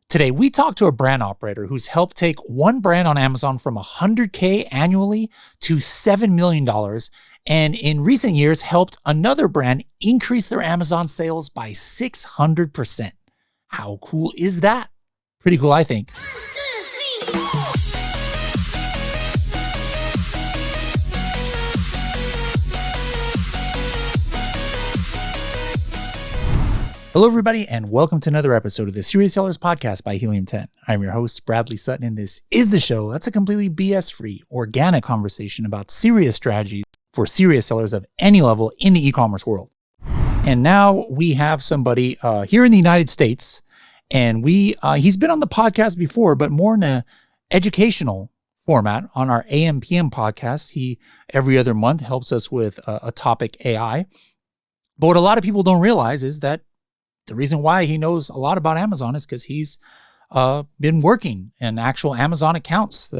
Today, we talked to a brand operator who's helped take one brand on Amazon from $100K annually to $7 million, and in recent years helped another brand increase their Amazon sales by 600%. How cool is that? Pretty cool, I think. Hello, everybody, and welcome to another episode of the Serious Sellers Podcast by Helium 10. I'm your host, Bradley Sutton, and this is the show that's a completely BS-free, organic conversation about serious strategies for serious sellers of any level in the e-commerce world. And now we have somebody here in the United States, and he's been on the podcast before, but more in an educational format on our AM/PM podcast. He, every other month, helps us with a topic AI. But what a lot of people don't realize is that the reason why he knows a lot about Amazon is because he's been working in actual Amazon accounts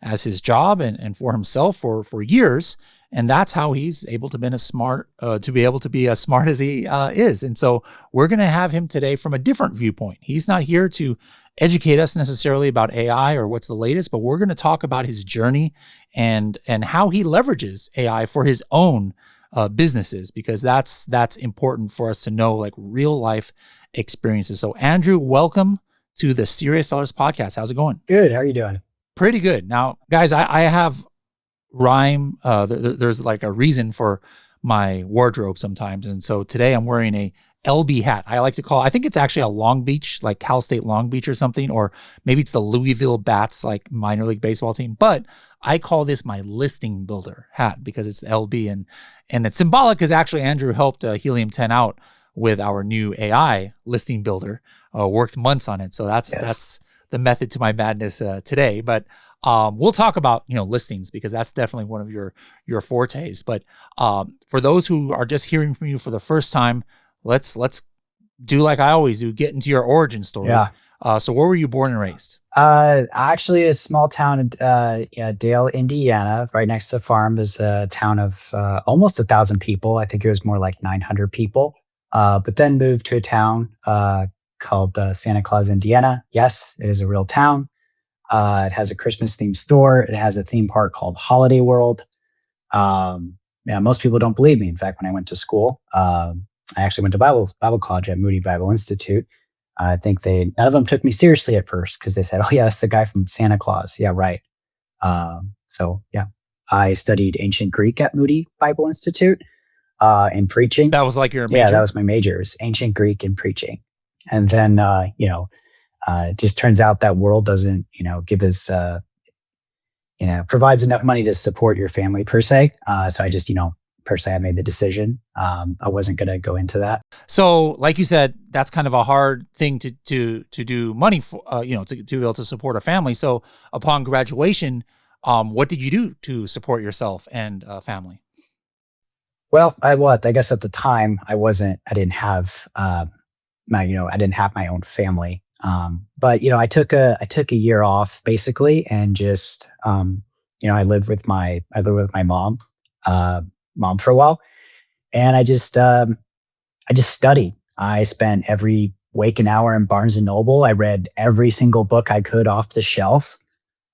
as his job and for himself for years, and that's how he's able to be as smart as he is. And so we're going to have him today from a different viewpoint. He's not here to educate us necessarily about AI or what's the latest, but we're going to talk about his journey and how he leverages AI for his own businesses, because that's important for us to know, like real life experiences. So Andrew, welcome to the Serious Sellers Podcast. How's it going? Good. How are you doing? Pretty good. Now, guys, I have rhyme. There's like a reason for my wardrobe sometimes. And so today I'm wearing a LB hat. I think it's actually a Long Beach, like Cal State Long Beach or something, or maybe it's the Louisville Bats, like minor league baseball team. But I call this my listing builder hat because it's the LB, and it's symbolic because actually Andrew helped Helium 10 out with our new AI listing builder, worked months on it. So that's the method to my madness today. But we'll talk about, listings, because that's definitely one of your fortes. But for those who are just hearing from you for the first time, let's do like I always do, get into your origin story. Yeah. So where were you born and raised? Actually, a small town, Dale, Indiana. Right next to the farm is a town of almost 1,000 people. I think it was more like 900 people. But then moved to a town called Santa Claus, Indiana. Yes, it is a real town. It has a Christmas themed store. It has a theme park called Holiday World. Most people don't believe me. In fact, when I went to school, I actually went to Bible college at Moody Bible Institute. I think none of them took me seriously at first because they said, "Oh yeah, that's the guy from Santa Claus." Yeah, right. I studied ancient Greek at Moody Bible Institute in preaching. That was like your major? Yeah, that was my major. It was ancient Greek and preaching. And then, it just turns out that world doesn't, give us, provides enough money to support your family per se. So I just, per se, I made the decision. I wasn't going to go into that. So, like you said, that's kind of a hard thing to do money for, to be able to support a family. So, upon graduation, what did you do to support yourself and family? Well, I guess at the time I didn't have I didn't have my own family. But I took a year off basically, and just I lived with my mom for a while, and I just studied. I spent every waking hour in Barnes and Noble. I read every single book I could off the shelf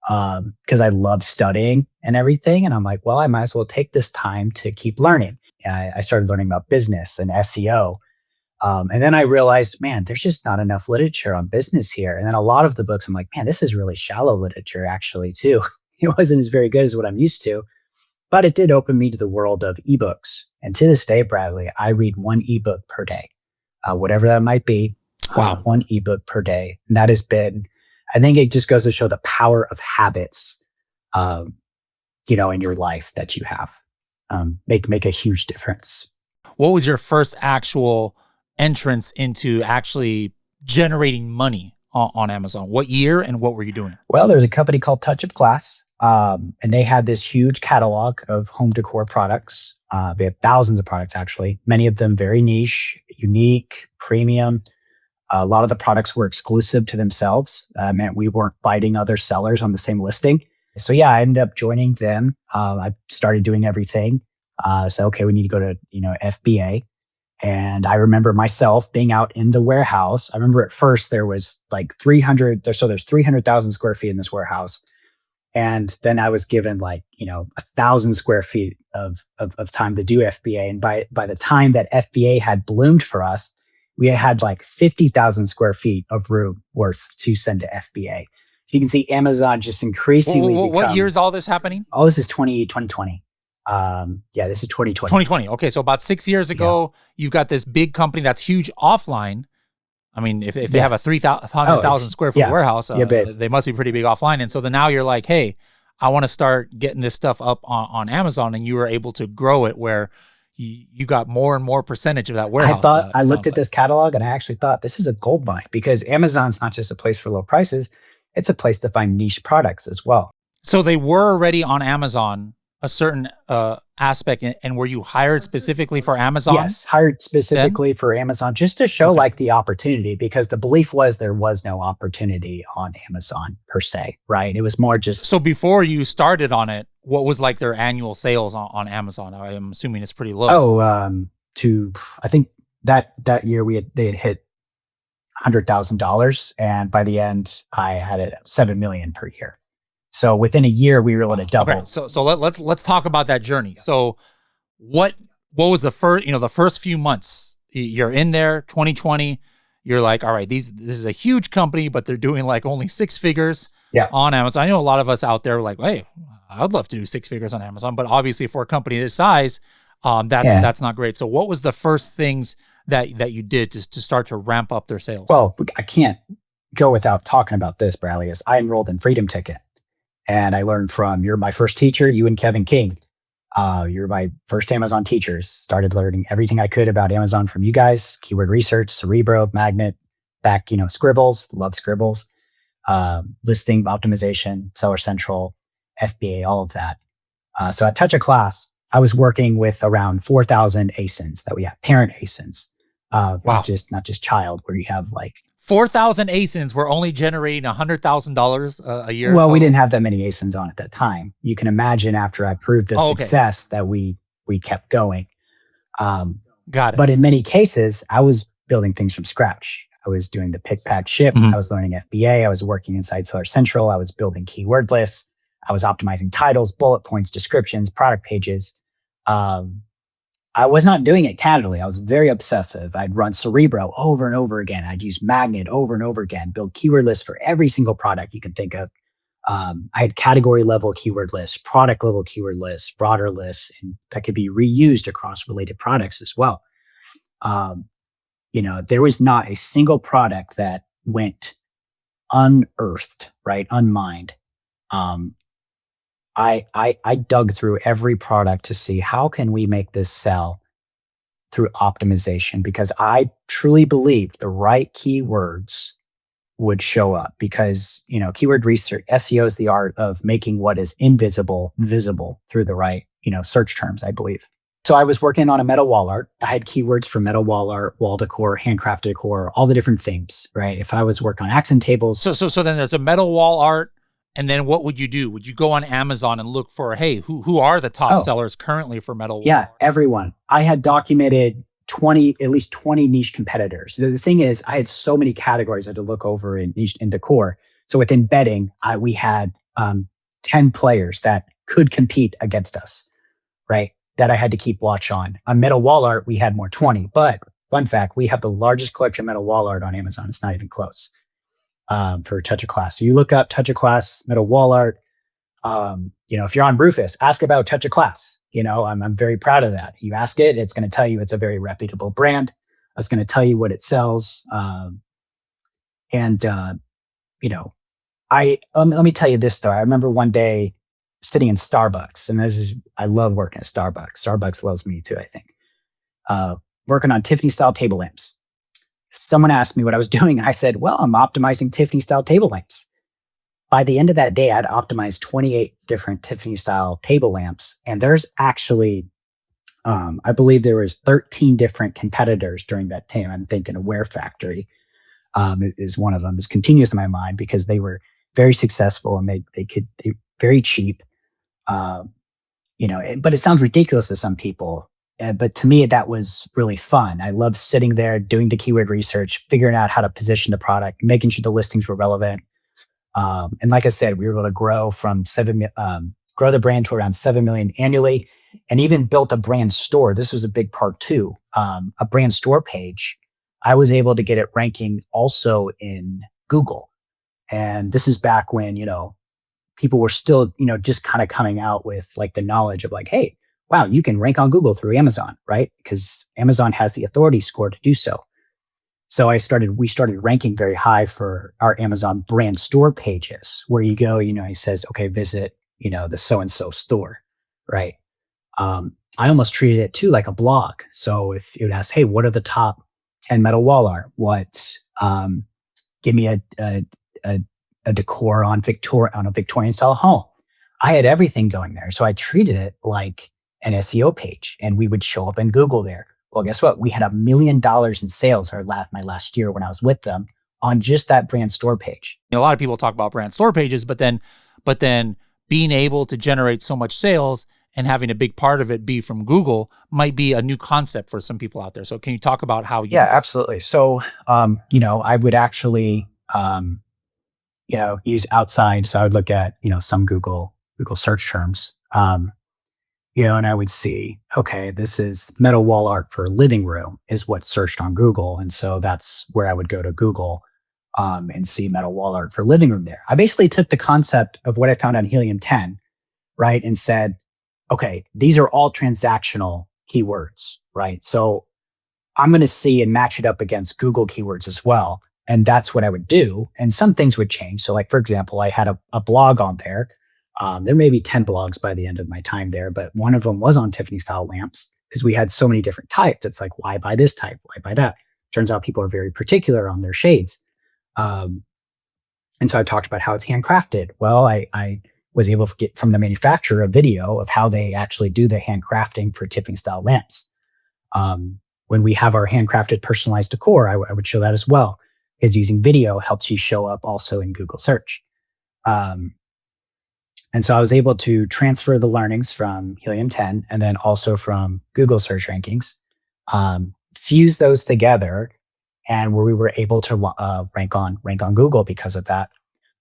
because I love studying and everything. And I'm like, well, I might as well take this time to keep learning. I started learning about business and SEO. And then I realized, man, there's just not enough literature on business here. And then a lot of the books, I'm like, man, this is really shallow literature actually too. It wasn't as very good as what I'm used to, but it did open me to the world of ebooks. And to this day, Bradley, I read one ebook per day, whatever that might be. Wow. One ebook per day. And that has been, I think it just goes to show the power of habits, in your life that you have, make a huge difference. What was your first actual entrance into actually generating money on Amazon? What year and what were you doing? Well, there's a company called Touch of Class, and they had this huge catalog of home decor products. They had thousands of products, actually, many of them very niche, unique, premium. A lot of the products were exclusive to themselves. Meant we weren't fighting other sellers on the same listing. So yeah, I ended up joining them. I started doing everything. So okay, we need to go to FBA. And I remember myself being out in the warehouse. I remember at first there was like 300, so there's 300,000 square feet in this warehouse. And then I was given like, 1,000 square feet of time to do FBA. And by the time that FBA had bloomed for us, we had like 50,000 square feet of room worth to send to FBA. So you can see Amazon just increasingly What year is all this happening? All this is 2020. This is 2020. 2020. Okay, so about 6 years ago, you've got this big company that's huge offline. I mean, if they have a 300,000 square foot warehouse, they must be pretty big offline. And so then now you're like, hey, I want to start getting this stuff up on Amazon, and you were able to grow it where you got more and more percentage of that warehouse. I looked at this catalog and I actually thought this is a gold mine, because Amazon's not just a place for low prices, it's a place to find niche products as well. So they were already on Amazon, a certain aspect, and were you hired specifically for Amazon? Yes, hired specifically for Amazon, just to show like the opportunity, because the belief was there was no opportunity on Amazon per se, right? It was more just... So before you started on it, what was like their annual sales on Amazon? I'm assuming it's pretty low. I think that year they had hit $100,000, and by the end I had it at 7 million per year. So within a year, we were able to double. Okay, so let's talk about that journey. So what was the first few months? You're in there, 2020. You're like, all right, this is a huge company, but they're doing like only 6 figures on Amazon. I know a lot of us out there are like, hey, I'd love to do 6 figures on Amazon, but obviously for a company this size, that's not great. So what was the first things that you did to start to ramp up their sales? Well, I can't go without talking about this, Bradley. Is I enrolled in Freedom Ticket. And I learned from my first teacher, you and Kevin King. You're my first Amazon teachers. Started learning everything I could about Amazon from you guys. Keyword research, Cerebro, Magnet, back, Scribbles, love Scribbles, listing optimization, Seller Central, FBA, all of that. So at Touch a Class, I was working with around 4,000 ASINs that we have, parent ASINs. Wow. Not just child, where you have like 4,000 ASINs were only generating $100,000 a year. Well, we didn't have that many ASINs on at that time. You can imagine after I proved the success that we kept going. Got it. But in many cases, I was building things from scratch. I was doing the pick, pack, ship. Mm-hmm. I was learning FBA. I was working inside Seller Central. I was building keyword lists. I was optimizing titles, bullet points, descriptions, product pages. I was not doing it casually. I was very obsessive. I'd run Cerebro over and over again. I'd use Magnet over and over again, build keyword lists for every single product you can think of. I had category level keyword lists, product level keyword lists, broader lists, and that could be reused across related products as well. There was not a single product that went unearthed, right? Unmined. I dug through every product to see how can we make this sell through optimization, because I truly believed the right keywords would show up, because, keyword research, SEO is the art of making what is invisible visible through the right, search terms, I believe. So I was working on a metal wall art. I had keywords for metal wall art, wall decor, handcrafted decor, all the different themes, right? If I was working on accent tables. So then there's a metal wall art. And then what would you do? Would you go on Amazon and look for, hey, who are the top sellers currently for metal wall? Yeah, everyone. I had documented at least 20 niche competitors. The thing is, I had so many categories I had to look over in niche in decor. So within bedding, we had 10 players that could compete against us, right? That I had to keep watch on. On metal wall art, we had more 20. But fun fact, we have the largest collection of metal wall art on Amazon. It's not even close. For Touch a Class. So you look up Touch a Class, metal wall art. If you're on Rufus, ask about Touch a Class. I'm very proud of that. You ask it, it's going to tell you it's a very reputable brand. It's going to tell you what it sells. Let me tell you this story. I remember one day sitting in Starbucks, and I love working at Starbucks. Starbucks loves me too, I think. Working on Tiffany style table lamps. Someone asked me what I was doing, and I said, well, I'm optimizing Tiffany-style table lamps. By the end of that day, I'd optimized 28 different Tiffany-style table lamps, and there's actually, I believe there was 13 different competitors during that time. I'm thinking Aware Factory is one of them. This continues in my mind because they were very successful, and they very cheap. But it sounds ridiculous to some people. But to me, that was really fun. I loved sitting there doing the keyword research, figuring out how to position the product, making sure the listings were relevant. And like I said, we were able to grow grow the brand to around 7 million annually, and even built a brand store. This was a big part too. A brand store page. I was able to get it ranking also in Google. And this is back when, people were still, just kind of coming out with like the knowledge of like, hey, wow, you can rank on Google through Amazon, right? Because Amazon has the authority score to do so. So we started ranking very high for our Amazon brand store pages where you go, he says, okay, visit, the so-and-so store, right? I almost treated it too like a blog. So if it would ask, hey, what are the top 10 metal wall art? Give me a decor on a Victorian style home. I had everything going there. So I treated it like an SEO page, and we would show up in Google there. Well, guess what? We had $1 million in sales my last year when I was with them on just that brand store page. A lot of people talk about brand store pages, but then being able to generate so much sales and having a big part of it be from Google might be a new concept for some people out there. So can you talk about how you... Yeah, absolutely. So, I would actually, use outside. So I would look at, some Google search terms, and I would see, okay, this is metal wall art for living room is what's searched on Google. And so that's where I would go to Google and see metal wall art for living room there. I basically took the concept of what I found on Helium 10, right? And said, okay, these are all transactional keywords, right? So I'm going to see and match it up against Google keywords as well. And that's what I would do. And some things would change. So like, for example, I had a blog on there. There may be 10 blogs by the end of my time there, but one of them was on Tiffany style lamps because we had so many different types. It's like, why buy this type? Why buy that? Turns out people are very particular on their shades. And so I talked about how it's handcrafted. Well, I was able to get from the manufacturer a video of how they actually do the handcrafting for Tiffany style lamps. When we have our handcrafted personalized decor, I would show that as well, because using video helps you show up also in Google search. And so I was able to transfer the learnings from Helium 10 and then also from Google search rankings, fuse those together, and where we were able to rank on Google because of that.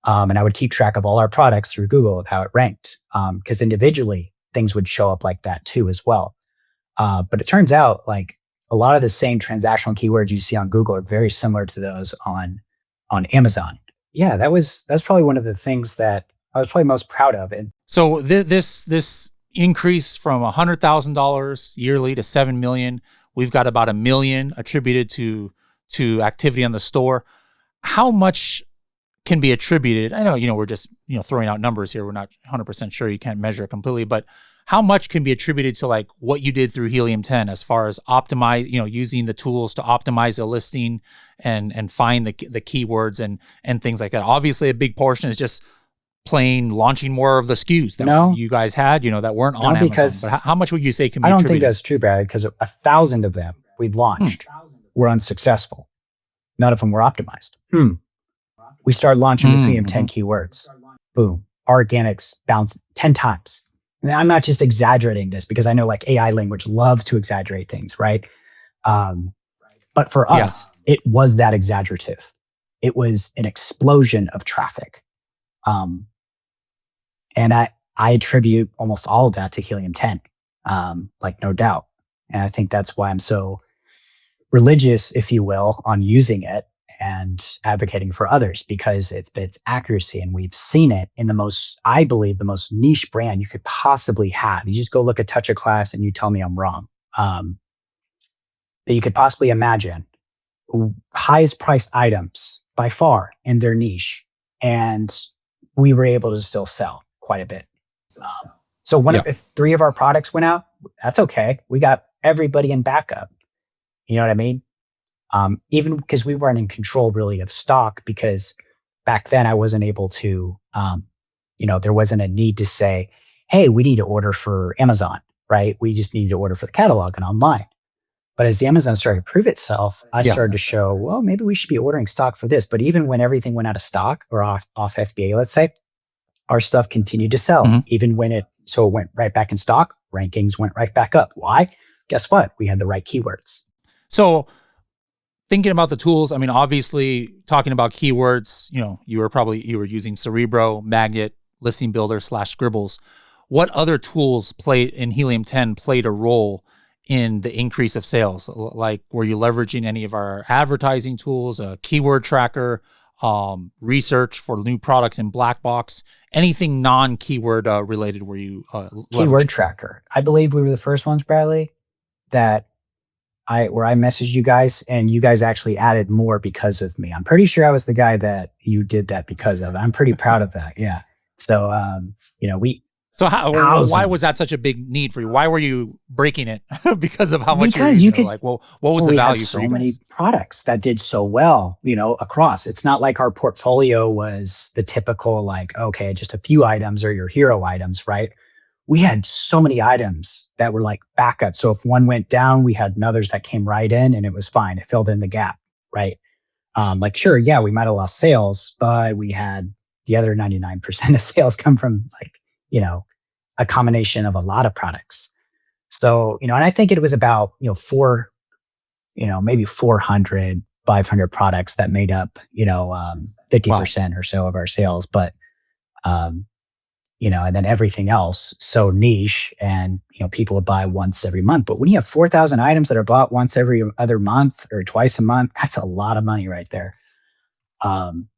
And I would keep track of all our products through Google of how it ranked, because individually things would show up like that too as well. But it turns out like a lot of the same transactional keywords you see on Google are very similar to those on Amazon. Yeah, that's probably one of the things that I was probably most proud of. And so this increase from $100,000 yearly to 7 million, we've got about $1 million attributed to activity on the store. How much can be attributed? I know, we're just, throwing out numbers here. We're not 100% sure. You can't measure it completely, but how much can be attributed to like what you did through Helium 10 as far as optimize, using the tools to optimize a listing and find the keywords and things like that? Obviously a big portion is just plain launching more of the SKUs that you guys had, that weren't on Amazon. But how much would you say can be attributed? I don't think that's true, Brad, because 1,000 of them we've launched were unsuccessful. None of them were optimized. We started launching with Helium 10 keywords. Boom. Organics bounced 10 times. And I'm not just exaggerating this because I know like AI language loves to exaggerate things, right? But for us, it was that exaggerative. It was an explosion of traffic. And I attribute almost all of that to Helium 10, like no doubt. And I think that's why I'm so religious, if you will, on using it and advocating for others, because it's accuracy. And we've seen it in I believe, the most niche brand you could possibly have. You just go look at Touch a Class and you tell me I'm wrong. That you could possibly imagine highest priced items by far in their niche. And we were able to still sell quite a bit. So if 3 of our products went out, that's okay. We got everybody in backup. You know what I mean? Even because we weren't in control really of stock, because back then I wasn't able to, there wasn't a need to say, hey, we need to order for Amazon, right? We just needed to order for the catalog and online. But as the Amazon started to prove itself, I started to show, well, maybe we should be ordering stock for this. But even when everything went out of stock or off FBA, let's say, our stuff continued to sell, even when it went right back in stock, rankings went right back up. Why? guess what? We had the right keywords. So thinking about the tools, I mean, obviously talking about keywords, you were using Cerebro, Magnet, Listing Builder / Scribbles. What other tools played a role in the increase of sales? Like, were you leveraging any of our advertising tools, a keyword tracker, research for new products in Black Box, anything non-keyword related were you Keyword tracker. I believe we were the first ones, Bradley, that I messaged you guys and you guys actually added more because of me. I'm pretty sure I was the guy that you did that because of. I'm pretty proud of that. Yeah. So, So why was thousands. that such a big need for you? Why were you breaking it? Because of how much Because you could, like, well, what was the we had value for so you many guys? products that did so well, across. It's not like our portfolio was the typical, like, okay, just a few items or your hero items, right? We had so many items that were like backup. So if one went down, we had others that came right in and it was fine. It filled in the gap, right? Like, sure, yeah, we might have lost sales, but we had the other 99% of sales come from like, a combination of a lot of products. So, and I think it was about, maybe 400, 500 products that made up, Wow. 50% or so of our sales. But, um, and then everything else so niche and, people would buy once every month. But when you have 4,000 items that are bought once every other month or twice a month, that's a lot of money right there. Um,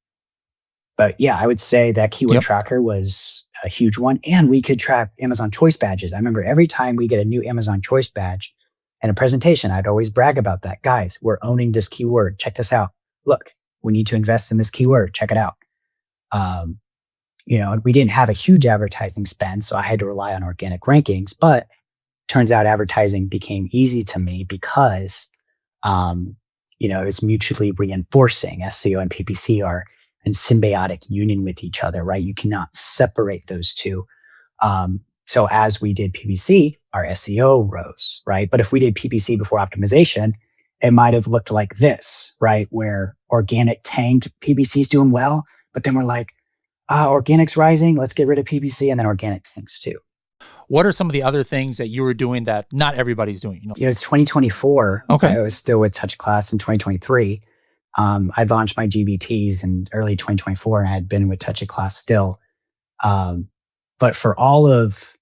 but yeah, I would say that keyword Yep. tracker was a huge one. And we could track Amazon choice badges. I remember every time we get a new Amazon choice badge and a presentation, I'd always brag about that. Guys, we're owning this keyword. Check this out. Look, we need to invest in this keyword. Check it out. Um, and we didn't have a huge advertising spend, so I had to rely on organic rankings. But turns out advertising became easy to me because, um, it was mutually reinforcing. SEO and PPC are in symbiotic union with each other, right? You cannot separate those two. So as we did PPC, our SEO rose, right? But if we did PPC before optimization, it might have looked like this, right? Where organic tanked, PPC's doing well, but then we're like, organic's rising, let's get rid of PPC, and then organic tanks too. What are some of the other things that you were doing that not everybody's doing? It's 2024. Okay. I was still with Touch Class in 2023. I launched my GBTs in early 2024, and I had been with Touch a Class still. But for all of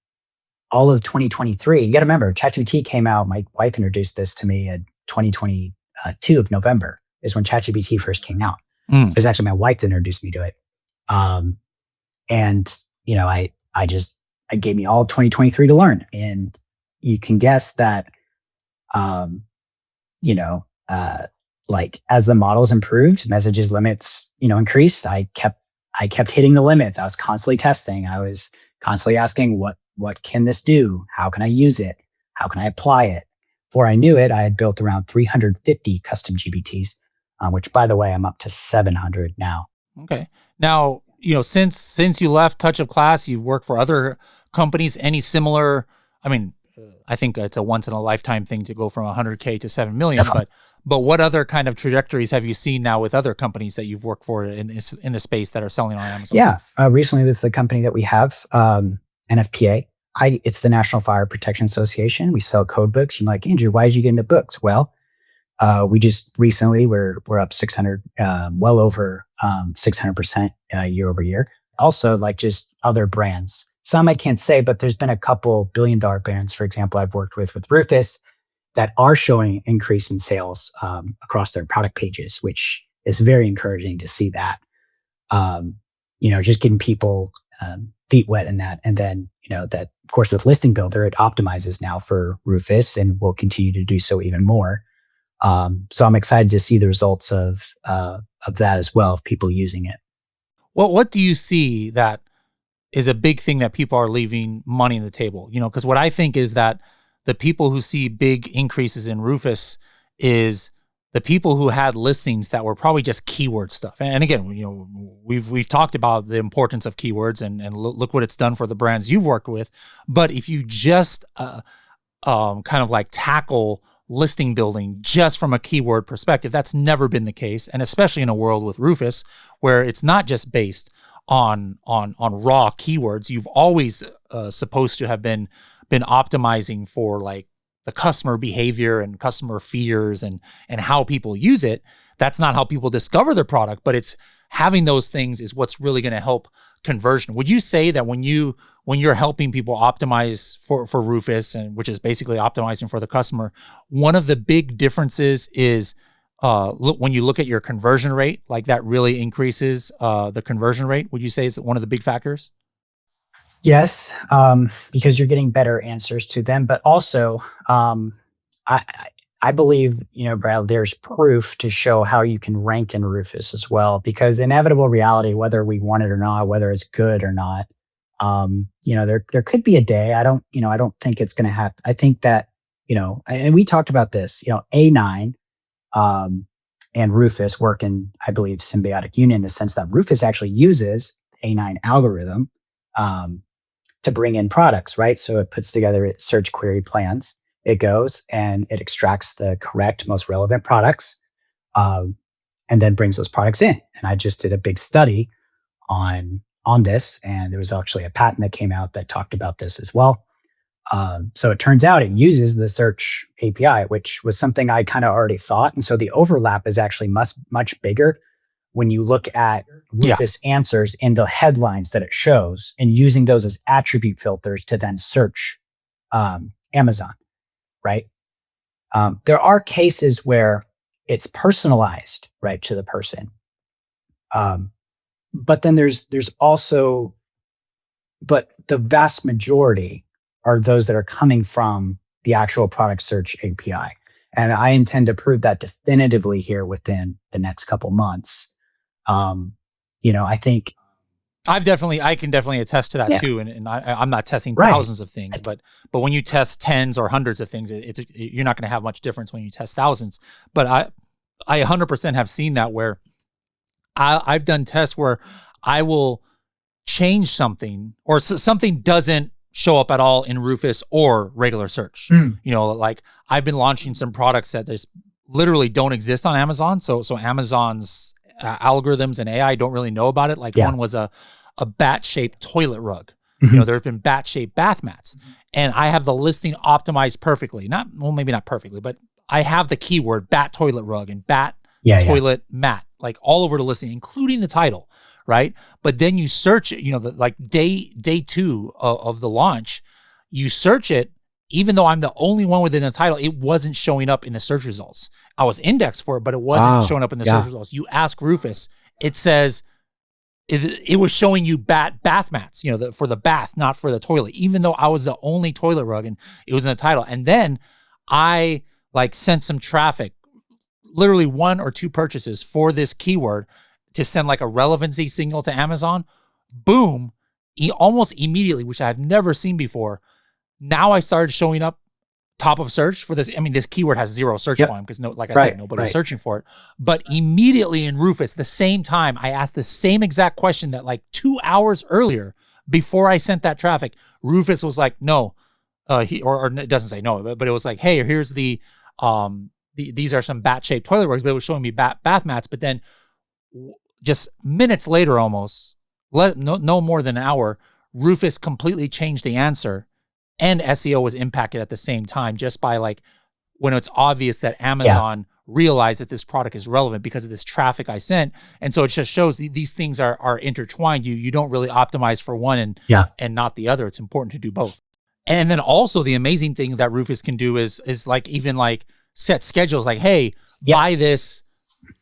2023, you got to remember, ChatGPT came out. My wife introduced this to me in 2022 of November is when ChatGPT first came out. It was actually my wife that introduced me to it. And I gave me all 2023 to learn. And you can guess that, like as the models improved, messages limits, increased. I kept hitting the limits. I was constantly testing. I was constantly asking, what can this do? How can I use it? How can I apply it? Before I knew it, I had built around 350 custom GBTs, which, by the way, I'm up to 700 now. Okay. Now, since you left Touch of Class, you've worked for other companies. Any similar? I mean, I think it's a once in a lifetime thing to go from 100K to 7 million. Definitely. But what other kind of trajectories have you seen now with other companies that you've worked for in the space that are selling on Amazon? Yeah, recently with the company that we have, NFPA. It's the National Fire Protection Association. We sell code books. You're like, Andrew, why did you get into books? Well, we just recently we're up 600, well over 600% year over year. Also, like just other brands. Some I can't say, but there's been a couple billion-dollar brands, for example, I've worked with Rufus, that are showing increase in sales across their product pages, which is very encouraging to see that. Just getting people feet wet in that, and then that of course with Listing Builder, it optimizes now for Rufus, and will continue to do so even more. So I'm excited to see the results of that as well, of people using it. Well, what do you see that is a big thing that people are leaving money on the table? Because what I think is that the people who see big increases in Rufus is the people who had listings that were probably just keyword stuff. And again, we've talked about the importance of keywords and look what it's done for the brands you've worked with. But if you just kind of like tackle listing building just from a keyword perspective, that's never been the case. And especially in a world with Rufus, where it's not just based on raw keywords, you've always supposed to have been optimizing for like the customer behavior and customer fears and how people use it. That's not how people discover their product, but it's having those things is what's really going to help conversion. Would you say that when you're helping people optimize for Rufus, and which is basically optimizing for the customer, one of the big differences is when you look at your conversion rate, like that really increases the conversion rate? Would you say is one of the big factors? Yes, because you're getting better answers to them, but also, I I believe, Brad, there's proof to show how you can rank in Rufus as well, because inevitable reality, whether we want it or not, whether it's good or not, there could be a day. I don't think it's going to happen. I think that, and we talked about this, A9 um, and Rufus work in, I believe, symbiotic union in the sense that Rufus actually uses A9 algorithm. Um, to bring in products, right? So it puts together its search query plans. It goes and it extracts the correct, most relevant products, um, and then brings those products in. And I just did a big study on this, and there was actually a patent that came out that talked about this as well. So it turns out it uses the search API, which was something I kind of already thought, and so the overlap is actually much bigger when you look at Yeah. Rufus answers in the headlines that it shows and using those as attribute filters to then search Amazon, right? There are cases where it's personalized, right, to the person. Um, but then there's also, but the vast majority are those that are coming from the actual product search API. And I intend to prove that definitively here within the next couple months. Um, I think, I can definitely attest to that yeah, too. And I'm not testing right. thousands of things, but when you test tens or hundreds of things, you're not going to have much difference when you test thousands. But I 100% have seen that where I've done tests where I will change something or something doesn't show up at all in Rufus or regular search. Mm, Like I've been launching some products that there's literally don't exist on Amazon. So Amazon's algorithms and AI don't really know about it. Like yeah. one was a bat-shaped toilet rug. Mhm. There have been bat-shaped bath mats, and I have the listing optimized perfectly. Maybe not perfectly, but I have the keyword bat toilet rug and bat Yeah, yeah. toilet mat, like all over the listing, including the title, right? But then you search it, like day two of the launch, you search it, even though I'm the only one within the title, it wasn't showing up in the search results. I was indexed for it, but it wasn't Wow. showing up in the search Yeah. results. You ask Rufus, it says it was showing you bath mats, for the bath, not for the toilet, even though I was the only toilet rug and it was in the title. And then I like sent some traffic, literally one or two purchases for this keyword to send like a relevancy signal to Amazon. Boom, almost immediately, which I've never seen before. Now I started showing up top of search for this. I mean, this keyword has zero search Yep. volume because like I Right. said, nobody's Right. searching for it. But immediately in Rufus, the same time, I asked the same exact question that like 2 hours earlier before I sent that traffic, Rufus was like, no, or it doesn't say no, but it was like, hey, here's these are some bat-shaped toilet rugs, but it was showing me bath mats. But then just minutes later, almost no more than an hour, Rufus completely changed the answer, and SEO was impacted at the same time just by like when it's obvious that Yeah. Amazon realized that this product is relevant because of this traffic I sent. And so it just shows these things are intertwined. You don't really optimize for one Yeah. and not the other. It's important to do both. And then also the amazing thing that Rufus can do is like even like set schedules like, hey, Yeah. buy this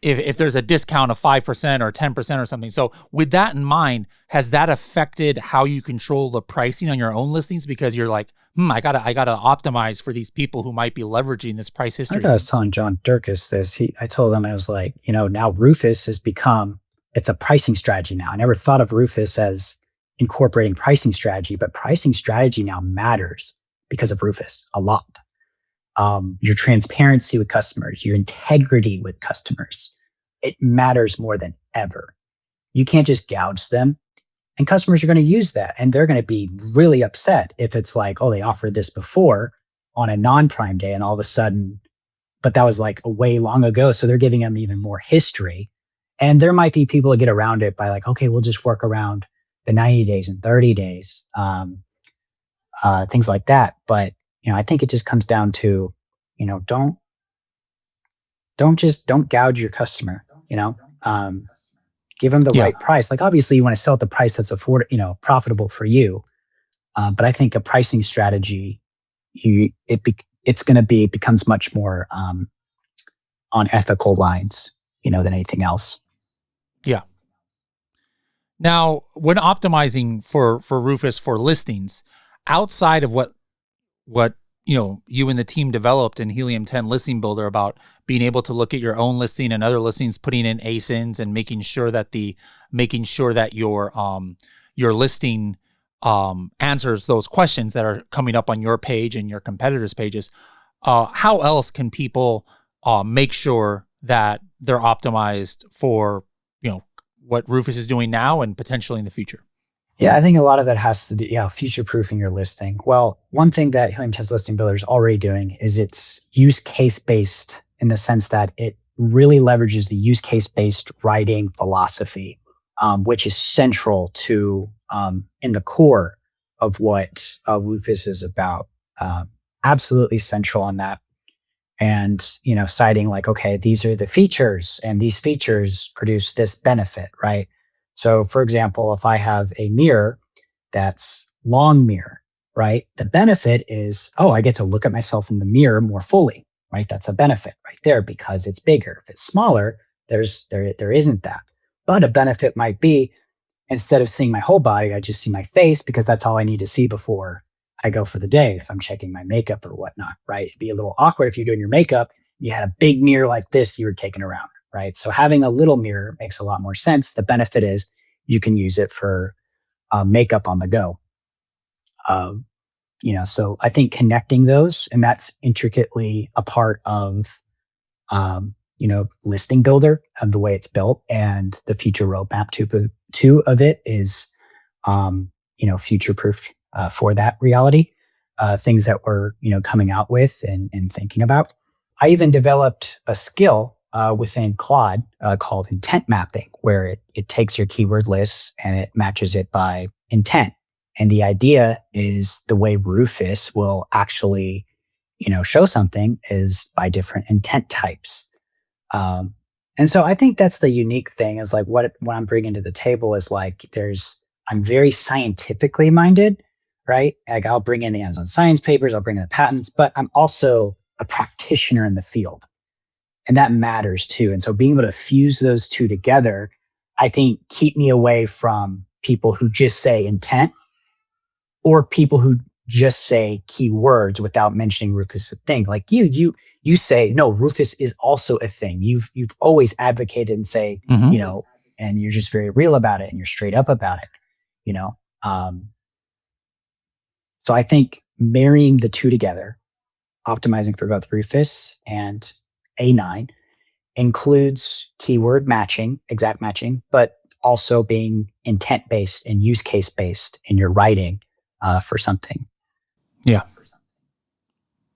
if there's a discount of 5% or 10% or something. So with that in mind, has that affected how you control the pricing on your own listings? Because you're like, I gotta optimize for these people who might be leveraging this price I history. think I was telling John Durkis this. I told him, I was like, now Rufus has become, it's a pricing strategy now. I never thought of Rufus as incorporating pricing strategy, but pricing strategy now matters because of Rufus a lot. Your transparency with customers, your integrity with customers, it matters more than ever. You can't just gouge them. And customers are going to use that. And they're going to be really upset if it's like, oh, they offered this before on a non-prime day and all of a sudden, but that was like a way long ago. So they're giving them even more history. And there might be people that get around it by like, okay, we'll just work around the 90 days and 30 days, things like that. But I think it just comes down to, don't don't gouge your customer, give them the Yeah. right price. Like obviously you want to sell at the price that's profitable for you. But I think a pricing strategy, it's going to becomes much more on ethical lines, than anything else. Yeah. Now, when optimizing for Rufus for listings, outside of what you and the team developed in Helium 10 Listing Builder about being able to look at your own listing and other listings, putting in ASINs and making sure that your listing answers those questions that are coming up on your page and your competitors' pages. How else can people make sure that they're optimized for what Rufus is doing now and potentially in the future? Yeah, I think a lot of that has to do, future proofing your listing. Well, one thing that Helium 10's Listing Builder is already doing is it's use case based in the sense that it really leverages the use case based writing philosophy, which is central to in the core of what Rufus is about. Absolutely central on that. And citing like, okay, these are the features, and these features produce this benefit, right? So, for example, if I have a mirror that's long mirror, right? The benefit is, oh, I get to look at myself in the mirror more fully, right? That's a benefit right there because it's bigger. If it's smaller, there isn't that. But a benefit might be, instead of seeing my whole body, I just see my face because that's all I need to see before I go for the day if I'm checking my makeup or whatnot, right? It'd be a little awkward if you're doing your makeup, you had a big mirror like this you were taking around, right? So having a little mirror makes a lot more sense. The benefit is you can use it for makeup on the go. So I think connecting those, and that's intricately a part of, listing builder of the way it's built, and the future roadmap two of it is, future proof for that reality. Things that we're coming out with and thinking about. I even developed a skill within Claude called intent mapping, where it takes your keyword lists and it matches it by intent. And the idea is the way Rufus will actually, show something is by different intent types. And so I think that's the unique thing is like what I'm bringing to the table is like I'm very scientifically minded, right? Like I'll bring in the Amazon science papers, I'll bring in the patents, but I'm also a practitioner in the field. And that matters too. And so being able to fuse those two together, I think keep me away from people who just say intent or people who just say keywords without mentioning Rufus a thing. Like you say, no, Rufus is also a thing. You've always advocated and say, Mm-hmm. and you're just very real about it and you're straight up about it, you know? So I think marrying the two together, optimizing for both Rufus and A9 includes keyword matching, exact matching, but also being intent based and use case based in your writing for something. Yeah.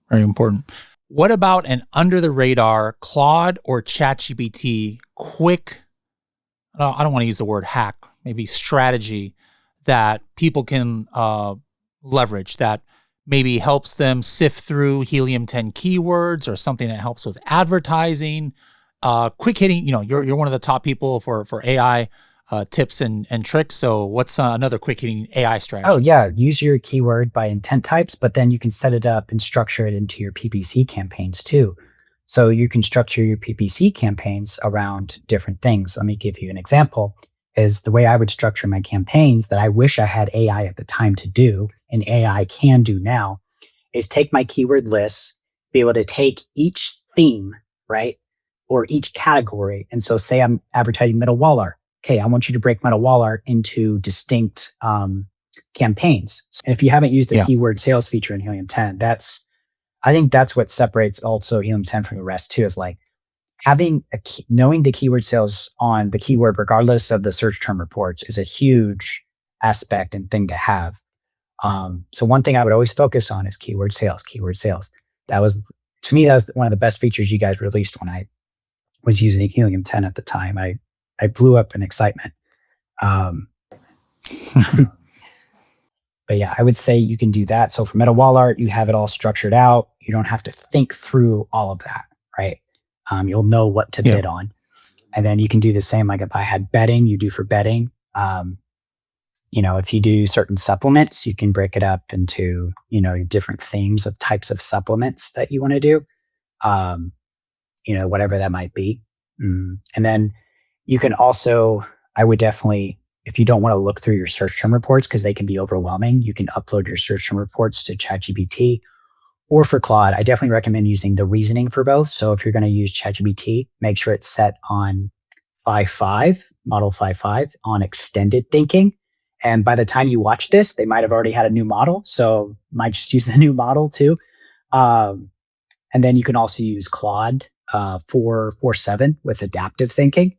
Very important. What about an under the radar Claude or ChatGPT quick, I don't want to use the word hack, maybe strategy that people can leverage that maybe helps them sift through Helium 10 keywords or something that helps with advertising? Quick hitting, you're one of the top people for AI tips and tricks. So what's another quick hitting AI strategy? Oh yeah, use your keyword by intent types, but then you can set it up and structure it into your PPC campaigns too. So you can structure your PPC campaigns around different things. Let me give you an example. Is the way I would structure my campaigns that I wish I had AI at the time to do, and AI can do now, is take my keyword lists, be able to take each theme, right? Or each category. And so say I'm advertising metal wall art. Okay, I want you to break metal wall art into distinct campaigns. And if you haven't used the keyword sales feature in Helium 10, I think that's what separates also Helium 10 from the rest too, is like having knowing the keyword sales on the keyword, regardless of the search term reports, is a huge aspect and thing to have. So one thing I would always focus on is keyword sales, keyword sales. To me, that was one of the best features you guys released when I was using Helium 10 at the time. I blew up in excitement. But yeah, I would say you can do that. So for meta wall art, you have it all structured out. You don't have to think through all of that, right? You'll know what to Yeah. bid on. And then you can do the same. Like if I had betting, you do for betting. If you do certain supplements, you can break it up into, different themes of types of supplements that you want to do, um, whatever that might be. And then you can also, I would definitely, if you don't want to look through your search term reports because they can be overwhelming, you can upload your search term reports to ChatGPT or for Claude. I definitely recommend using the reasoning for both. So if you're going to use ChatGPT, make sure it's set on 5.5, model 5.5 on extended thinking. And by the time you watch this, they might have already had a new model. So might just use the new model too. Um, and then you can also use Claude 4.7 with adaptive thinking.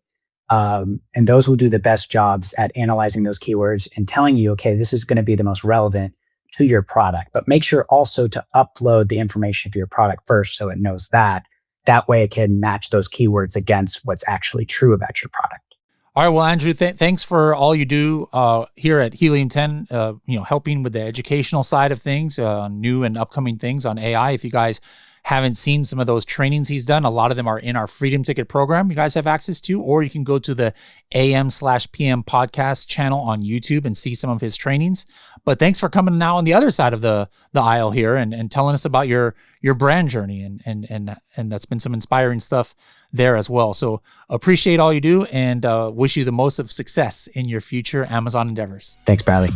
And those will do the best jobs at analyzing those keywords and telling you, okay, this is going to be the most relevant to your product. But make sure also to upload the information of your product first so it knows that. That way it can match those keywords against what's actually true about your product. All right. Well, Andrew, thanks for all you do here at Helium 10, helping with the educational side of things, new and upcoming things on AI. If you guys haven't seen some of those trainings he's done, a lot of them are in our Freedom Ticket program you guys have access to, or you can go to the AM/PM podcast channel on YouTube and see some of his trainings. But thanks for coming now on the other side of the aisle here and telling us about your brand journey. And that's been some inspiring stuff there as well. So appreciate all you do and wish you the most of success in your future Amazon endeavors. Thanks, Bradley.